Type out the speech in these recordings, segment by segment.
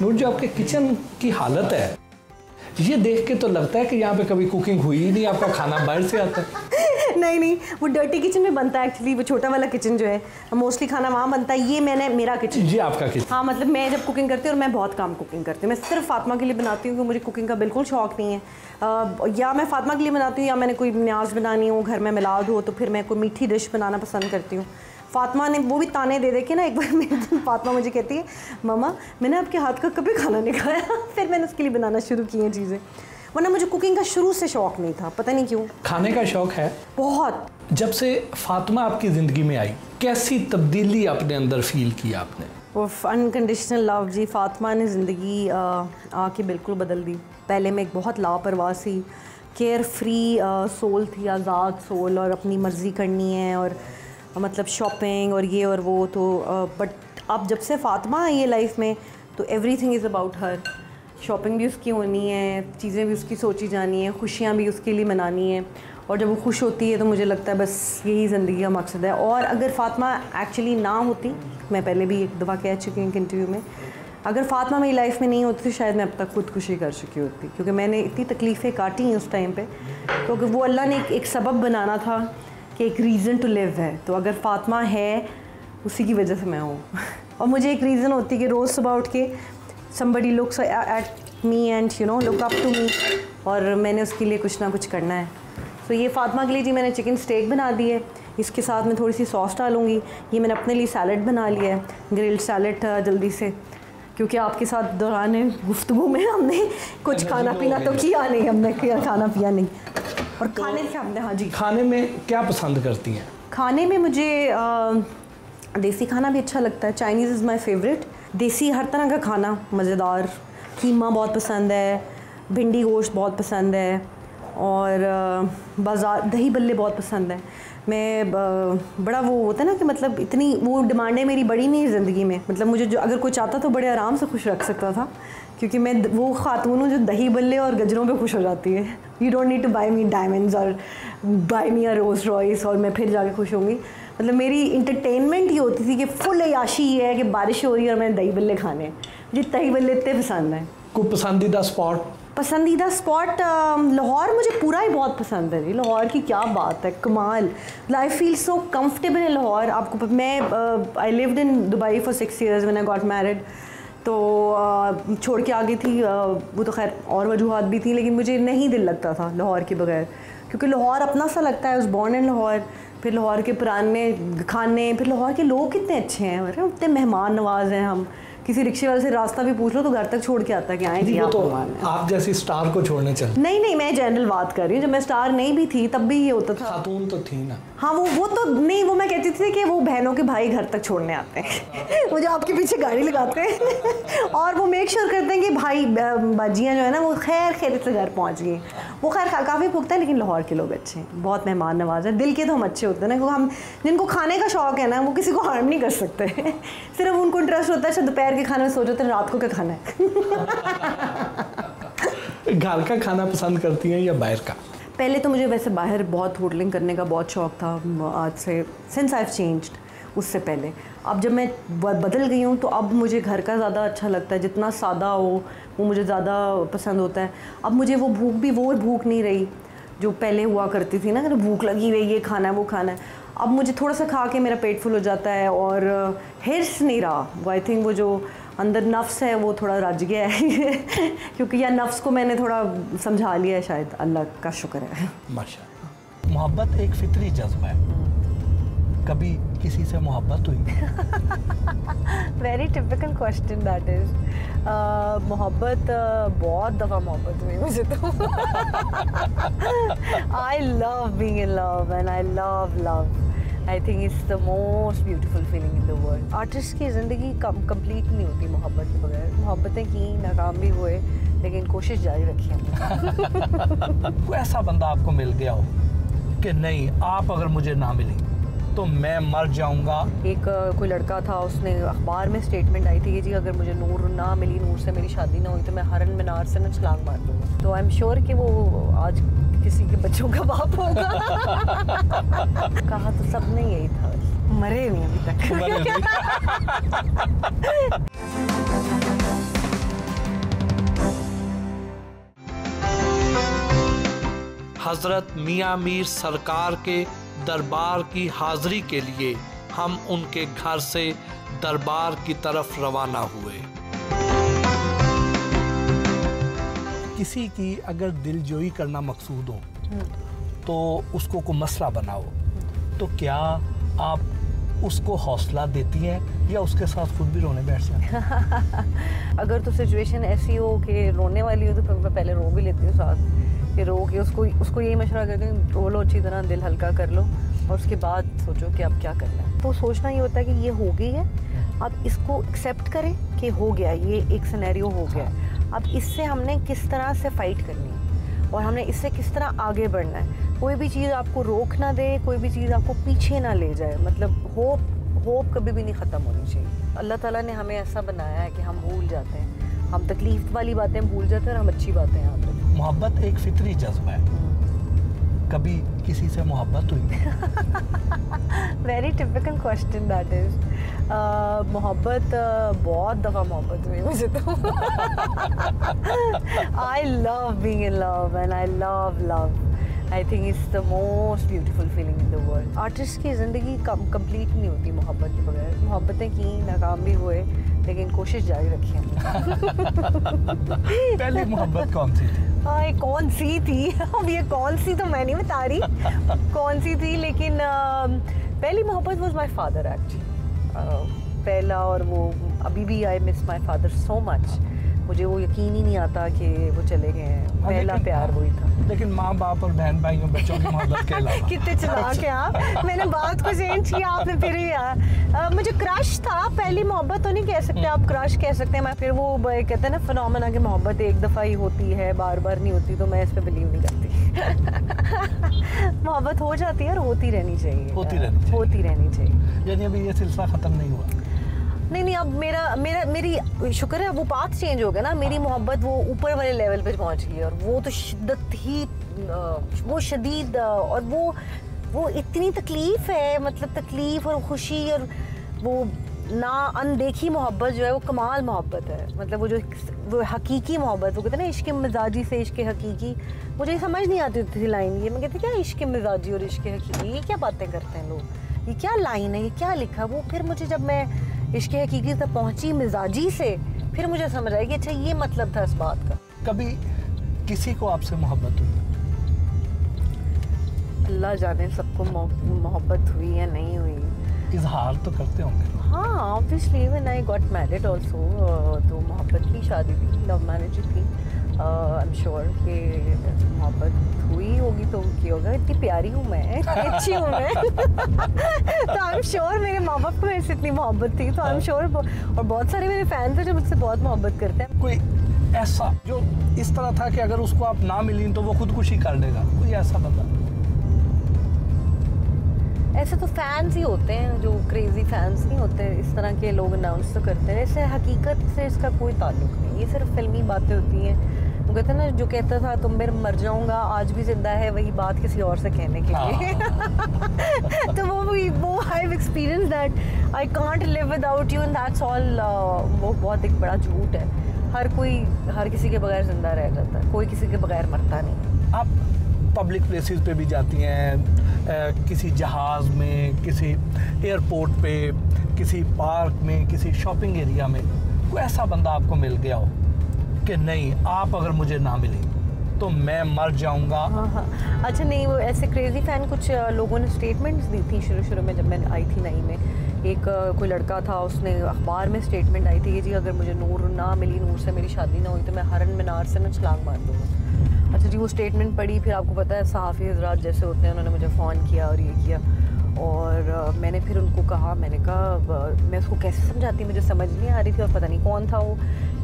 नूर, जो आपके किचन की हालत है, ये देख के तो लगता है कि यहाँ पे कभी कुकिंग हुई ही नहीं, आपका खाना बाहर से आता है। नहीं, वो डर्टी किचन में बनता है एक्चुअली। वो छोटा वाला किचन जो है, मोस्टली खाना वहाँ बनता है। ये मेरा किचन। जी, आपका किचन। हाँ, मतलब मैं जब कुकिंग करती हूँ, और मैं बहुत कम कुकिंग करती हूँ, मैं सिर्फ फातिमा के लिए बनाती हूँ, क्योंकि मुझे कुकिंग का बिल्कुल शौक नहीं है। या मैं फातिमा के लिए बनाती हूँ, या मैंने कोई न्याज बनानी हो, घर में मिलाद हो, तो फिर मैं कोई मीठी डिश बनाना पसंद करती हूँ। फातिमा ने वो भी ताने दे के ना, एक बार मेरे दिन फातिमा मुझे कहती है, मामा मैंने आपके हाथ का कभी खाना नहीं खाया। फिर मैंने उसके लिए बनाना शुरू की हैं चीज़ें, वरना मुझे कुकिंग का शुरू से शौक नहीं था, पता नहीं क्यों। खाने का शौक है बहुत। जब से फातिमा आपकी ज़िंदगी में आई, कैसी तब्दीली अपने अंदर फील किया आपने? वो अनकंडीशनल लव जी, फातिमा ने ज़िंदगी आके बिल्कुल बदल दी। पहले मैं एक बहुत लापरवाह सी, केयर फ्री सोल थी, आज़ाद सोल, और अपनी मर्ज़ी करनी है, और मतलब शॉपिंग और ये और वो, तो बट अब जब से फातिमा आई है लाइफ में, तो everything is about her. Shopping भी उसकी होनी है, चीज़ें भी उसकी सोची जानी है, खुशियाँ भी उसके लिए मनानी है, और जब वो खुश होती है तो मुझे लगता है बस यही ज़िंदगी का मकसद है। और अगर फातिमा एक्चुअली ना होती, मैं पहले भी एक दफ़ा कह चुकी हूँ एक इंटरव्यू में, अगर फातिमा मेरी लाइफ में नहीं होती तो शायद मैं अब तक खुदकुशी कर चुकी होती, क्योंकि मैंने इतनी तकलीफ़ें काटी हैं उस टाइम पे। तो वो अल्लाह ने एक सबब बनाना था कि एक रीज़न टू लिव है, तो अगर फातिमा है उसी की वजह से मैं हूँ। और मुझे एक रीज़न होती है कि रोज़ सुबह उठ के somebody looks at me and look up to me, और मैंने उसके लिए कुछ ना कुछ करना है। तो ये फातिमा के लिए जी मैंने चिकन स्टेक बना दी है, इसके साथ मैं थोड़ी सी सॉस डालूँगी। ये मैंने अपने लिए सैलड बना लिया है, ग्रिल्ड सैलड, जल्दी से, क्योंकि आपके साथ दौरान गुफ्तगू में हमने कुछ खाना पीना तो किया नहीं, हमने खाना पिया नहीं। और खाने से हमने, हाँ जी, खाने में क्या पसंद करती हैं? खाने में मुझे देसी खाना भी अच्छा लगता है। Chinese is my favourite. देसी हर तरह का खाना मज़ेदार, कीमा बहुत पसंद है, भिंडी गोश्त बहुत पसंद है, और बाज़ार दही बल्ले बहुत पसंद है। मैं बड़ा वो होता है ना कि मतलब इतनी वो डिमांडें मेरी बड़ी नहीं है ज़िंदगी में। मतलब मुझे जो अगर कोई चाहता तो बड़े आराम से खुश रख सकता था, क्योंकि मैं वो खातून हूँ जो दही बल्ले और गजरों पे खुश हो जाती है। You don't need to buy me diamonds और buy me a Rolls Royce और मैं फिर जाके खुश होंगी। मतलब मेरी इंटरटेनमेंट ही होती थी कि फुल अयाशी ये है कि बारिश हो रही है और मैंने दही बल्ले खाने हैं। मुझे दही बल्ले इतने पसंद हैं। कोई पसंदीदा स्पॉट? पसंदीदा स्पॉट लाहौर मुझे पूरा ही बहुत पसंद है जी। लाहौर की क्या बात है, कमाल। I feel so comfortable in Lahore. आपको मैं I lived in Dubai for 6 years when I got married. तो छोड़ के आ गई थी, वो तो खैर और वजूहात भी थी, लेकिन मुझे नहीं दिल लगता था लाहौर के बगैर, क्योंकि लाहौर अपना सा लगता है। उस बॉर्न इन लाहौर, फिर लाहौर के पुराने खाने, फिर लाहौर के लोग कितने अच्छे हैं, अरे उतने मेहमान नवाज हैं। हम किसी रिक्शे वाले से रास्ता भी पूछ लो तो घर तक छोड़ के आता है कि आए जी आप। तो आप जैसी स्टार को छोड़ने चल? नहीं, मैं जनरल बात कर रही हूँ। जब मैं स्टार नहीं भी थी तब भी ये होता था। खातून तो थी ना। हाँ, वो तो नहीं, वो मैं कहती थी कि वो बहनों के भाई घर तक छोड़ने आते हैं। वो जो आपके पीछे गाड़ी लगाते हैं और वो मेक श्योर करते हैं कि भाई बाजियाँ जो है ना वो खैर से घर पहुँच गई। वो खैर काफ़ी पुख्ता है, लेकिन लाहौर के लोग अच्छे हैं, बहुत मेहमान नवाज है। दिल के तो हम अच्छे होते हैं ना, क्योंकि हम जिनको खाने का शौक़ है ना वो किसी को हार्म नहीं कर सकते। सिर्फ उनको इंटरेस्ट होता है अच्छा दोपहर के खाने में सोचते हैं रात को क्या खाना है। घर का खाना पसंद करती हैं या बाहर का? पहले तो मुझे वैसे बाहर बहुत होटलिंग करने का बहुत शौक़ था, आज से सिंस आई हैव चेंज्ड। उससे पहले अब जब मैं बदल गई हूँ तो अब मुझे घर का ज़्यादा अच्छा लगता है। जितना सादा हो वो मुझे ज़्यादा पसंद होता है। अब मुझे वो भूख नहीं रही जो पहले हुआ करती थी ना, कि भूख लगी हुई ये खाना है वो खाना है। अब मुझे थोड़ा सा खा के मेरा पेट फुल हो जाता है और हिर्स नहीं रहा। वो आई थिंक वो जो अंदर नफ्स है वो थोड़ा रज गया है। क्योंकि या नफ्स को मैंने थोड़ा समझा लिया है, शायद अल्लाह का शुक्र है। माशाअल्लाह। मोहब्बत एक फितरी जज्बा है, कभी किसी से मोहब्बत हुई? Very typical question that is. मोहब्बत बहुत दफ़ा मोहब्बत हुई मुझे तो। I love being in love and I love. I think it's the most beautiful feeling in the world. Artist की ज़िंदगी कंप्लीट नहीं होती मोहब्बत के बगैर। मोहब्बतें की, नाकाम भी हुए, लेकिन कोशिश जारी रखी हमने। कोई ऐसा बंदा आपको मिल गया हो कि नहीं, आप अगर मुझे ना मिली तो मैं मर जाऊंगा? एक कोई लड़का था, उसने अखबार में स्टेटमेंट आई थी कि जी अगर मुझे नूर ना मिली, नूर से मेरी शादी ना हुई तो मैं हरन मीनार से ना छलांग मार दूंगा। तो आई एम श्योर कि वो आज किसी के बच्चों का बाप होगा। कहा तो सबने यही था, मरे नहीं अभी तक। हज़रत मियाँ मीर सरकार के दरबार की हाज़िरी के लिए हम उनके घर से दरबार की तरफ रवाना हुए। किसी की अगर दिलजोई करना मकसूद हो तो उसको कोई मसला बनाओ, तो क्या आप उसको हौसला देती हैं या उसके साथ खुद भी रोने बैठ जाती हैं? अगर तो सिचुएशन ऐसी हो कि रोने वाली हो तो फिर मैं पहले रो भी लेती हूँ साथ, कि रो के उसको यही मशवरा करती हूँ, रो लो अच्छी तरह, दिल हल्का कर लो और उसके बाद सोचो कि अब क्या करना है। तो सोचना ये होता है कि ये हो गई है, अब इसको एक्सेप्ट करें कि हो गया, ये एक सिनेरियो हो गया, अब इससे हमने किस तरह से फ़ाइट करनी है और हमने इससे किस तरह आगे बढ़ना है। कोई भी चीज़ आपको रोक ना दे, कोई भी चीज़ आपको पीछे ना ले जाए, मतलब होप कभी भी नहीं ख़त्म होनी चाहिए। अल्लाह ताला ने हमें ऐसा बनाया है कि हम भूल जाते हैं, हम तकलीफ़ वाली बातें भूल जाते हैं और हम अच्छी बातें याद रखते हैं। मोहब्बत एक फितरी जज्बा है, कभी किसी से मोहब्बत हुई? Very typical question that is. मोहब्बत बहुत दफ़ा मोहब्बत हुई मुझे तो। I love being in love and I love. I think it's the most beautiful feeling in the world. Artist की ज़िंदगी कंप्लीट नहीं होती मोहब्बत के बगैर। मोहब्बतें की, नाकाम भी हुए, लेकिन कोशिश जारी रखी हमने। पहली मोहब्बत कौन सी थी? हाँ, कौन सी थी? अब ये कौन सी तो मैं नहीं बता रही कौन सी थी, लेकिन पहली मोहब्बत वाज माय फादर एक्चुअली। पहला, और वो अभी भी I miss my father so much. मुझे वो यकीन ही नहीं आता कि वो चले गए हैं। पहला प्यार वही था। लेकिन माँ बाप और बहन भाइयों बच्चों की मोहब्बत के अलावा कितने चलाक हैं आप। मैंने बात को चेंज किया, आपने फिर ही मुझे क्रश था। पहली मोहब्बत तो नहीं कह सकते आप, क्रश कह सकते हैं। मैं फिर वो कहते हैं ना फिनोमेना कि मोहब्बत एक दफ़ा ही होती है, बार बार नहीं होती, तो मैं इस पर बिलीव नहीं करती। मोहब्बत हो जाती है और होती रहनी चाहिए, होती रहनी चाहिए। यानी अभी ये सिलसिला ख़त्म नहीं हुआ? नहीं, अब मेरी शुक्र है वो पाथ चेंज हो गया ना। मेरी मोहब्बत वो ऊपर वाले लेवल पे पहुंच गई, और वो तो शिद्दत ही वो शदीद, और वो इतनी तकलीफ़ है, मतलब तकलीफ़ और खुशी और वो ना अनदेखी मोहब्बत जो है वो कमाल मोहब्बत है। मतलब वो हकीकी मोहब्बत, वो कहते हैं ना इश्क मिजाजी से इश्क हकीकी। मुझे समझ नहीं आती थी लाइन ये, मैं कहती क्या इश्क मिजाजी और इश्क हकीकी, ये क्या बातें करते हैं लोग, ये क्या लाइन है, ये क्या लिखा। वो फिर मुझे जब मैं इश्क हकीकी तक पहुंची मिजाजी से, फिर मुझे समझ आया कि अच्छा ये मतलब था इस बात का। कभी किसी को आपसे मोहब्बत हुई? अल्लाह जाने सबको मोहब्बत हुई या नहीं हुई। इजहार तो करते होंगे। हाँ, obviously when I got married also, तो मोहब्बत की शादी थी, लव मैरिज थी। आई एम श्योर कि मोहब्बत हुई होगी तो की होगा। इतनी प्यारी हूँ मैं, अच्छी हूँ मैं। तो आई एम श्योर मेरे माँ बाप को मेरे से इतनी मोहब्बत थी, तो आई एम श्योर। और बहुत सारे मेरे फैंस हैं जो मुझसे बहुत मोहब्बत करते हैं। कोई ऐसा जो इस तरह था कि अगर उसको आप ना मिली तो वो खुदकुशी कर देगा, कोई ऐसा बंदा? ऐसे तो फैंस ही होते हैं, जो क्रेजी फैंस नहीं होते, इस तरह के लोग अनाउंस तो करते हैं। ऐसे हकीकत से इसका कोई ताल्लुक नहीं, ये सिर्फ फिल्मी बातें होती हैं। वो कहते हैं ना, जो कहता था तुम मेरे मर जाऊंगा आज भी जिंदा है, वही बात किसी और से कहने के लिए। तो वो I have experience that I can't live without you and that's all. वो बहुत एक बड़ा झूठ है। हर किसी के बगैर जिंदा रह जाता है, कोई किसी के बगैर मरता नहीं। आप पब्लिक प्लेसेस पे भी जाती हैं, किसी जहाज़ में, किसी एयरपोर्ट पे, किसी पार्क में, किसी शॉपिंग एरिया में, कोई ऐसा बंदा आपको मिल गया हो कि नहीं आप अगर मुझे ना मिले तो मैं मर जाऊंगा? हाँ। अच्छा, नहीं, वो ऐसे क्रेजी फ़ैन कुछ लोगों ने स्टेटमेंट्स दी थी शुरू में जब मैं आई थी नई में। एक कोई लड़का था, उसने अखबार में स्टेटमेंट आई थी कि जी अगर मुझे नूर ना मिली, नूर से मेरी शादी ना हुई तो मैं हरन मीनार से ना छलांग मार दूँगा। अच्छा जी, वो स्टेटमेंट पढ़ी, फिर आपको पता है सहाफ़ी हज़रात जैसे होते हैं, उन्होंने मुझे फ़ोन किया और ये किया। और मैंने फिर उनको कहा, मैंने कहा मैं उसको कैसे समझाती, मुझे समझ नहीं आ रही थी और पता नहीं कौन था वो।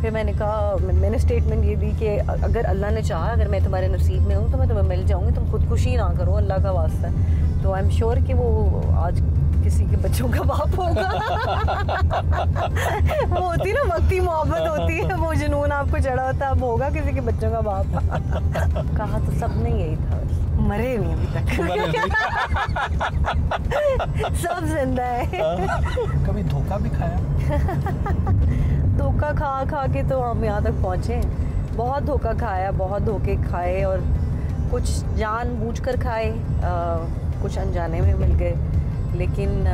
फिर मैंने कहा, मैंने स्टेटमेंट ये दी कि अगर अल्लाह ने चाहा, अगर मैं तुम्हारे नसीब में हूँ तो मैं तुम्हें मिल जाऊँगी, तुम खुदकुशी ना करो, अल्लाह का वास्ता है। तो आई एम श्योर कि वो आज किसी के बच्चों का बाप होगा। वो होती ना वक्ती मोहब्बत होती है, वो जुनून आपको चढ़ा होता है, अब होगा किसी के बच्चों का बाप। कहा तो सबने यही था, मरे नहीं अभी तक। सब जिंदा है। कभी धोखा भी खाया? धोखा खा के तो हम यहाँ तक पहुँचे। बहुत धोखा खाया, बहुत धोखे खाए, और कुछ जानबूझकर खाए, कुछ अनजाने में मिल गए, लेकिन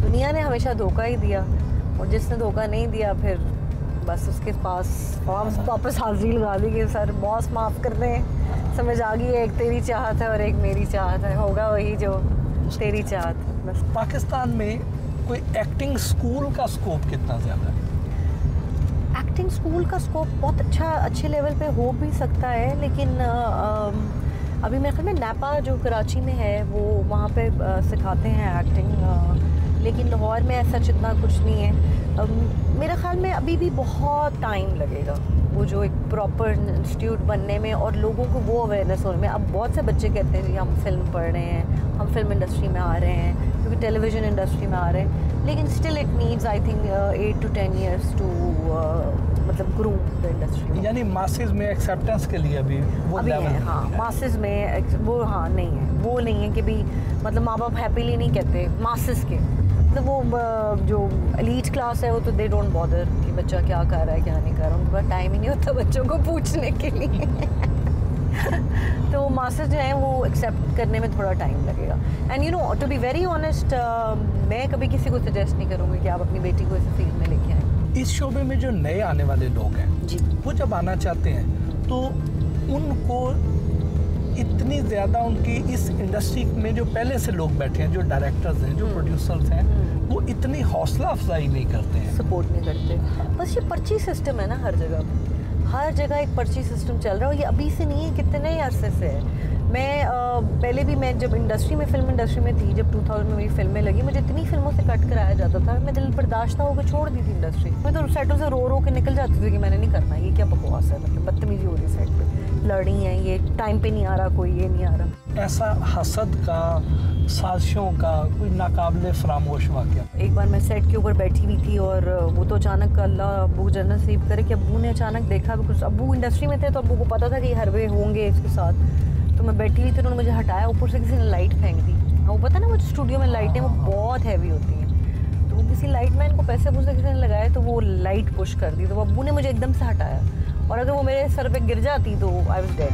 दुनिया ने हमेशा धोखा ही दिया, और जिसने धोखा नहीं दिया फिर बस उसके पास वापस हाजिरी लगा दी कि सर बॉस माफ़ कर दें, समझ आ गई है, एक तेरी चाहत है और एक मेरी चाहत है, होगा वही जो तेरी चाहत है बस। पाकिस्तान में कोई एक्टिंग स्कूल का स्कोप कितना ज़्यादा है? एक्टिंग स्कूल का स्कोप बहुत अच्छे लेवल पे हो भी सकता है, लेकिन अभी मेरे ख्याल में नैपा जो कराची में है वो वहाँ पे सिखाते हैं एक्टिंग, लेकिन लाहौर में ऐसा इतना कुछ नहीं है। मेरे ख्याल में अभी भी बहुत टाइम लगेगा वो जो एक प्रॉपर इंस्टीट्यूट बनने में और लोगों को वो अवेयरनेस होने में। अब बहुत से बच्चे कहते हैं जी हम फिल्म पढ़ रहे हैं, हम फिल्म इंडस्ट्री में आ रहे हैं, क्योंकि टेलीविज़न इंडस्ट्री में आ रहे हैं, लेकिन still it needs I think 8 to 10 years to मतलब ग्रो द इंडस्ट्री। यानी मासेस में एक्सेप्टेंस के लिए अभी वो अभी लेवल है, हाँ मासेस में वो हाँ नहीं है, वो नहीं है कि भी मतलब माँ बाप हैप्पीली नहीं कहते मासेस के, मतलब वो जो एलीट क्लास है वो तो दे डोंट बॉदर कि बच्चा क्या कर रहा है क्या नहीं कर रहा, उनके पास टाइम ही नहीं होता बच्चों को पूछने के लिए तो मास्टर्स जो हैं वो एक्सेप्ट करने में थोड़ा टाइम लगेगा। And you know to be very honest, मैं कभी किसी को सजेस्ट नहीं करूँगी कि आप अपनी बेटी को इस फील्ड में लेके आएँ। इस शोबे में जो नए आने वाले लोग हैं जी, वो जब आना चाहते हैं तो उनको इतनी ज़्यादा उनकी इस इंडस्ट्री में जो पहले से लोग बैठे हैं, जो डायरेक्टर्स हैं, जो प्रोड्यूसर्स हैं, वो इतनी हौसला अफजाई नहीं करते हैं, सपोर्ट नहीं करते। बस ये पर्ची सिस्टम है ना, हर जगह एक पर्ची सिस्टम चल रहा है, और ये अभी से नहीं है, कितने ही अरसे से है। मैं पहले भी मैं जब इंडस्ट्री में फिल्म इंडस्ट्री में थी, जब 2000 में मेरी फिल्में लगी, मुझे इतनी फिल्मों से कट कराया जाता था, मैं दिल बर्दाश्त होकर छोड़ दी थी इंडस्ट्री। मैं तो सेटों से रो के निकल जाती थी कि मैंने नहीं करना, ये क्या बकवास है, मतलब बदतमीजी हो रही सेट पे, लड़ी हैं, ये टाइम पे नहीं आ रहा, कोई ये नहीं आ रहा। ऐसा हसद का, साजिशों का कोई नाकाबिले फरामोश वाक़या? एक बार मैं सेट के ऊपर बैठी हुई थी और वो तो अचानक अल्लाह अब्बू जन्नत नसीब करे कि अब्बू ने अचानक देखा, कुछ अब्बू इंडस्ट्री में थे तो अब्बू को पता था कि हरवे होंगे इसके साथ, तो मैं बैठी हुई थी, उन्होंने मुझे हटाया, ऊपर से किसी ने लाइट फेंक दी। वो पता ना वो स्टूडियो में लाइटें वो बहुत हैवी होती हैं, तो वो किसी लाइट मैन को पैसे किसी ने लगाए तो वो लाइट पुश कर दी, तो वो अब्बू ने मुझे एकदम से हटाया, और अगर वो मेरे सर पे गिर जाती तो आई वाज डेड।